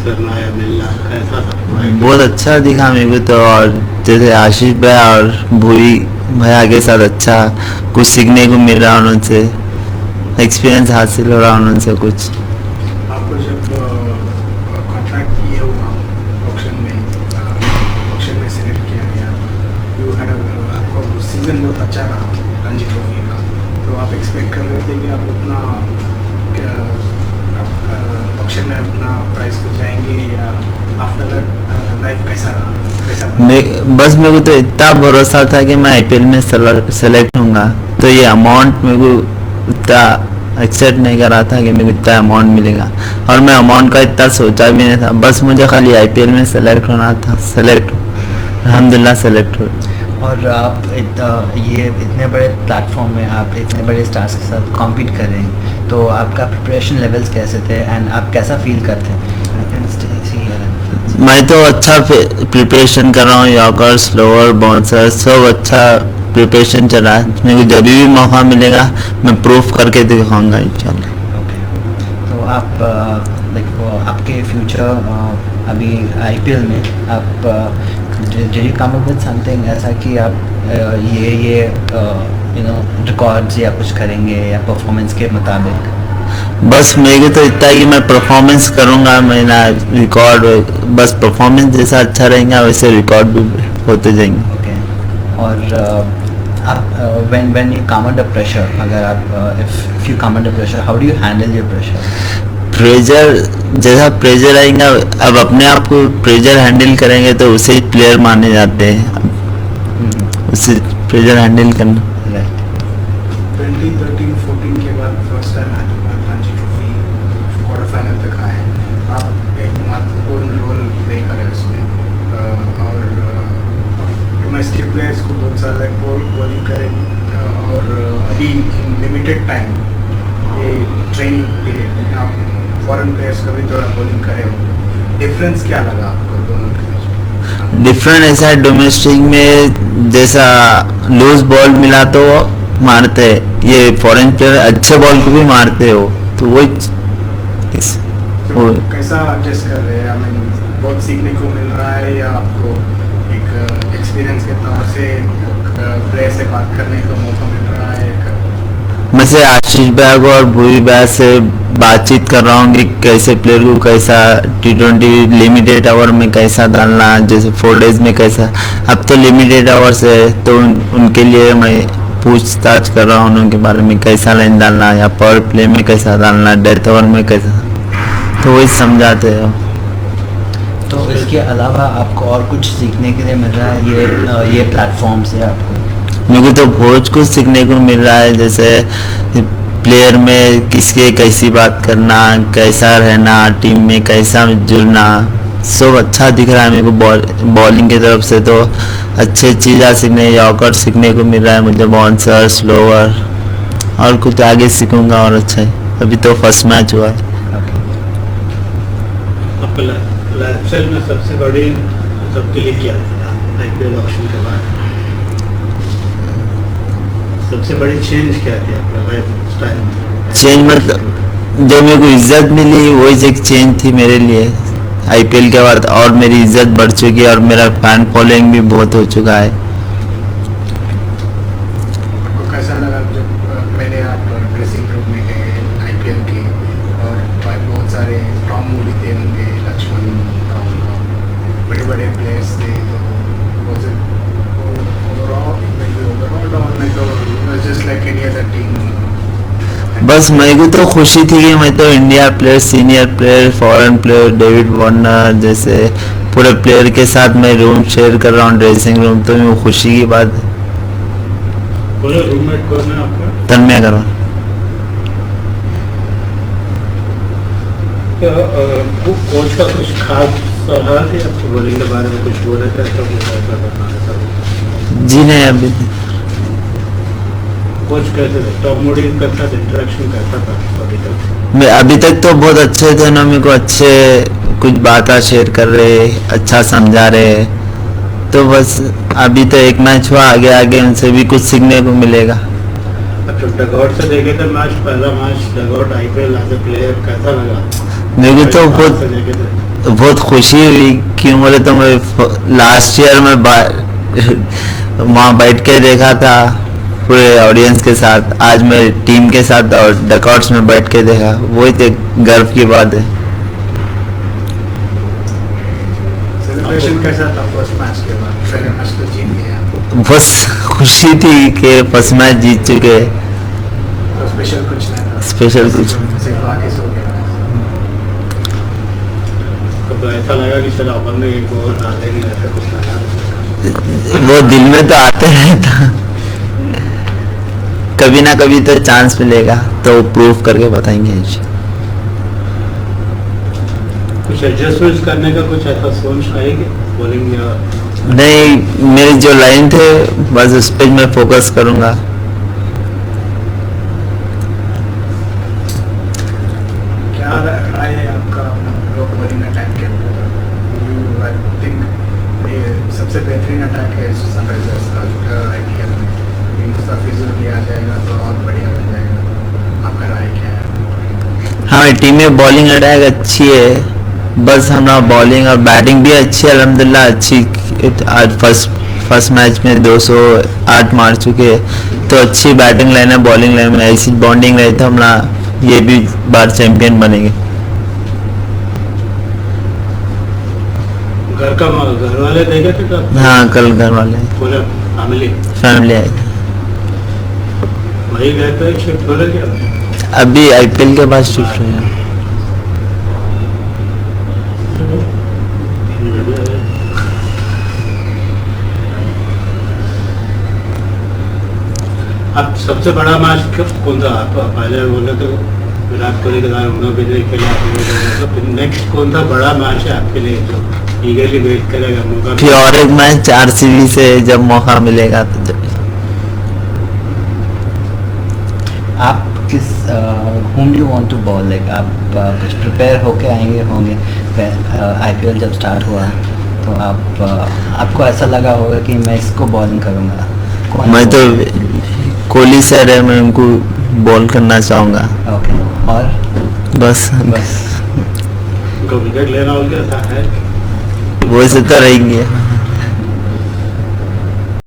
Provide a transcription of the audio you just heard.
करना या मिलना कैसा था? बहुत अच्छा दिखा मेरे को तो। और जैसे आशीष भाई और भूरी भैया के साथ अच्छा कुछ सीखने को मिल रहा उनसे, एक्सपीरियंस हासिल हो रहा उनसे कुछ। आपको जब कॉन्ट्रैक्ट किया हुआ ऑक्शन में सिलेक्ट किया गया, यू हैड आपको सीजन बहुत अच्छा रहा रणजी ट्रॉफी का, तो आप एक्सपेक्ट कर रहे थे कि आप उतना ऑक्शन में अपना प्राइस को जाएंगे, या आफ्टर दैट लाइफ कैसा रहा? बस मेरे को तो इतना भरोसा था कि मैं आईपीएल में सेलेक्ट होऊंगा, तो ये अमाउंट मेरे को इतना एक्सेप्ट नहीं कर रहा था कि मेरे को इतना अमाउंट मिलेगा, और मैं अमाउंट का इतना सोचा भी नहीं था। बस मुझे खाली आईपीएल में सेलेक्ट होना था, सेलेक्ट अल्हम्दुलिल्लाह सेलेक्ट हो। और आप ये इतने बड़े प्लेटफॉर्म में आप इतने बड़े स्टार्स के साथ कॉम्पीट कर रहे हैं, तो आपका प्रिपरेशन लेवल्स कैसे थे एंड आप कैसा फील करते हैं? मैं तो अच्छा प्रिपरेशन कर रहा हूँ, यॉर्कर स्लोअर बाउंसर सब अच्छा प्रिपरेशन चल रहा है। मेरे को जब भी मौका मिलेगा मैं प्रूफ करके दिखाऊंगा इंशाल्लाह। ओके, तो आप आपके फ्यूचर अभी आईपीएल में आप did you come up with something ऐसा कि आप ये यू नो रिकॉर्ड्स या कुछ करेंगे या परफॉर्मेंस के मुताबिक? बस मेरे को तो इतना है कि मैं परफॉर्मेंस करूंगा, मेरा रिकॉर्ड बस परफॉर्मेंस जैसा अच्छा रहेगा वैसे रिकॉर्ड भी होते जाएंगे। ओके, और आप when you come under pressure, अगर आप if you come under pressure, how do you handle your pressure? Pressure जैसा प्रेशर आएगा, अब अपने आप को प्रेशर हैंडल करेंगे तो उसे ही प्लेयर माने जाते हैं, उसे प्रेशर हैंडल करना। 2013-14 के बाद first time Ranji trophy quarter final तक आए, आप एक महत्वपूर्ण रोल प्ले करें उसमें, और डोमेस्टिक प्लेयर्स को बहुत सारा बॉलिंग करें, और अभी लिमिटेड टाइम ये ट्रेनिंग पीरियड आप फॉरेन प्लेयर्स का भी थोड़ा बॉलिंग करें, डिफरेंस क्या लगा आपको दोनों के बीच? डिफरेंट ऐसा है, डोमेस्टिक में जैसा लूज बॉल मिला तो मारते, ये फॉरेन प्लेयर अच्छे बॉल को भी मारते हो, तो वो कैसा एडजस्ट कर रहे हैं? आई मीन बहुत सीखने को मिल रहा है, या आपको एक एक्सपीरियंस के तौर से प्लेयर से बात करने का मौका मिल रहा है? मैं से आशीष भाई को और भूरी भाई से बातचीत कर रहा हूँ कि कैसे प्लेयर को कैसा T20 लिमिटेड आवर में कैसा डालना, जैसे 4 डेज में कैसा, अब तो लिमिटेड आवर्स है तो उनके लिए मैं पूछताछ कर रहा हूँ उनके बारे में, कैसा लाइन डालना या पावर प्ले में कैसा डालना, डेथ ओवर में कैसा, तो वही समझाते हो। तो इसके अलावा आपको और कुछ सीखने के लिए मिल रहा है ये प्लेटफॉर्म से आपको? मेरे को तो बहुत कुछ सीखने को मिल रहा है, जैसे प्लेयर में किसके कैसी बात करना, कैसा रहना, टीम में कैसा जुड़ना, सब अच्छा दिख रहा है मेरे को। बॉलिंग की तरफ से तो अच्छे चीज़ें सीखने, यॉर्कर सीखने को मिल रहा है मुझे, बाउंसर स्लोअर, और कुछ आगे सीखूंगा और अच्छा है। अभी तो फर्स्ट मैच हुआ है। आपको लाइफस्टाइल में सबसे बड़ी तब्दीली क्या थी आईपीएल ऑक्शन के बाद? सबसे बड़ी चेंज क्या थी आपका लाइफस्टाइल में? चेंज मतलब जो मेरे को इज्जत मिली वही एक चेंज थी मेरे लिए आईपीएल के बाद, और मेरी इज्जत बढ़ चुकी है और मेरा फैन फॉलोइंग भी बहुत हो चुका है। आपको कैसा लगा जब पहले आप ड्रेसिंग रूम में गए आईपीएल के, और बहुत सारे टॉम मूडी थे होंगे, लक्ष्मण बड़े बड़े प्लेयर्स थे, तो overall just like any other team? बस मेरे को तो खुशी थी कि मैं तो India player, senior player, foreign player, David Warner जैसे पूरे प्लेयर के साथ मैं रूम शेयर कर रहा हूँ, ड्रेसिंग रूम, तो वो खुशी की बात है। पूरे रूममेट कौन है आपका? तन्मय करवा। वो कोच का कुछ खास सलाह थी आपको बॉलिंग के बारे में, कुछ बोले थे ऐसा करना है? जी नहीं, अभी कोच कैसे थे? टॉम मूडी के साथ इंटरेक्शन कैसा था अभी तक? मैं अभी तक तो बहुत अच्छे थे ना, मेरे को अच्छे कुछ बातें शेयर कर रहे, अच्छा समझा रहे, तो बस अभी तो एक मैच हुआ, आगे आगे उनसे भी कुछ सीखने को मिलेगा। अच्छा, डगआउट से देखे थे मैच, पहला match dugout IPL as a player कैसा लगा? मेरे को तो बहुत बहुत खुशी हुई, क्यों बोले तो मैं लास्ट ईयर में वहाँ बैठ के देखा था पूरे ऑडियंस के साथ, आज मैं टीम के साथ और डकआउट्स में बैठ के देखा, वही तो गर्व की बात है। सेलिब्रेशन कैसा था फर्स्ट मैच के बाद? पहले मैच तो जीत गए आप, बस खुशी थी कि फर्स्ट मैच जीत चुके, तो स्पेशल कुछ नहीं था? स्पेशल कुछ सिर्फ आके सो गया। तो ऐसा लगा कि चलो अपन ने एक गोल डाले नहीं, ऐसा कुछ लगा? वो दिल में तो आते रहता, कभी ना कभी तो चांस मिलेगा तो प्रूफ करके बताएंगे। कुछ एडजस्टमेंट करने का कुछ ऐसा सोच आएगी बॉलिंग या? नहीं, मेरी जो लाइन थे बस उस पर मैं फोकस करूंगा। क्या राय है आपका ड्रॉप बॉलिंग अटैक के ऊपर? आई थिंक ये सबसे बेहतरीन अटैक है सनराइजर्स का जो आईपीएल में, फिजूल किया जाएगा तो और बढ़िया हो जाएगा। आपका राय क्या है? हाँ, टीम में बॉलिंग अटैक अच्छी है, बस हमारा बॉलिंग और बैटिंग भी अच्छी है अल्हम्दुलिल्लाह, अच्छी। आज फर्स्ट मैच में 208 मार चुके, तो अच्छी बैटिंग लाइन है, बॉलिंग लाइन में ऐसी बॉन्डिंग रही तो हमारा ये भी बार चैंपियन बनेंगे। घर वाले देखे थे कब? हाँ, कल घर वाले पूरे फैमिली आई, वही गए थे, शिफ्ट हो रहे क्या? अभी आईपीएल के बाद शिफ्ट हुए हैं। अब सबसे बड़ा मैच कौन सा? आप पहले बोले तो विराट कोहली के साथ उन्होंने भी नहीं खेला, तो फिर नेक्स्ट कौन सा बड़ा मैच है आपके लिए जो ईगरली वेट करेगा मौका? फिर और एक मैच आरसीबी से जब मौका मिलेगा तो जब। आप किस whom do you want to ball? Like आप कुछ प्रिपेयर होके आएंगे होंगे आईपीएल जब स्टार्ट हुआ तो आप आपको ऐसा लगा होगा कि मैं इसको बॉलिंग करूंगा? मैं तो कोहली सर है, मैं उनको बॉल करना चाहूँगा। ओके, और बस बस उनको विकेट लेना हो गया था है? वो से तो रहेंगे।